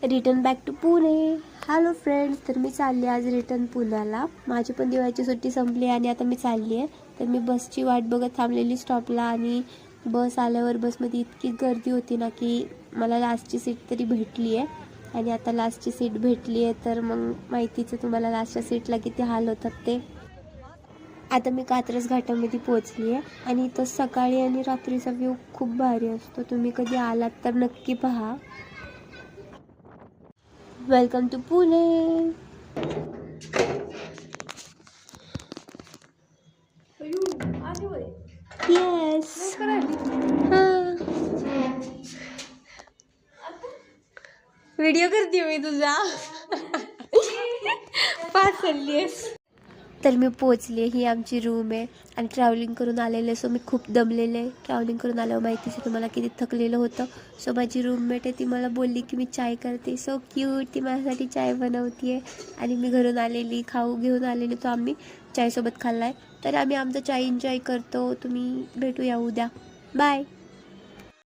Return back to Pune. Hello friends, तर मी चालली आज रिटर्न पुण्याला. माझी पण दिवाळीची सुट्टी संपली आणि आता मी चालली आहे. तर मी बसची वाट बघत थांबलेली स्टॉपला आणि बस आल्यावर बसमध्ये इतकी गर्दी होती ना की मला लास्टची सीट तरी भेटली आहे. आणि आता लास्टची सीट भेटली आहे तर मग माहितीच आहे तुम्हाला लास्टच्या सीटला किती हाल होतात ते. आता मी कात्रज घाटामध्ये पोहोचली आहे आणि इथं सकाळी आणि रात्रीचा व्ह्यू खूप भारी असतो. तुम्ही कधी आलात तर नक्की पहा. Welcome to Pune. येस. हां, व्हिडिओ करते मी तुझा. पास चाललीस. तर मी पोचले. ही आमची रूम आहे आणि ट्रॅव्हलिंग करून आलेले सो मी खूप दमलेले. ट्रॅव्हलिंग करून आल्यावर माहितीच आहे तुम्हाला किती थकलेलं होतं. सो माझी रूममेट आहे ती मला बोलली की मी चाय करते. सो क्यूट, ती माझ्यासाठी चाय बनवते आहे आणि मी घरून आलेली खाऊ घेऊन आलेली तो आम्ही चायसोबत खाल्ला आहे. तर आम्ही आमचा चाय एन्जॉय करतो. तुम्ही भेटूया उद्या. बाय.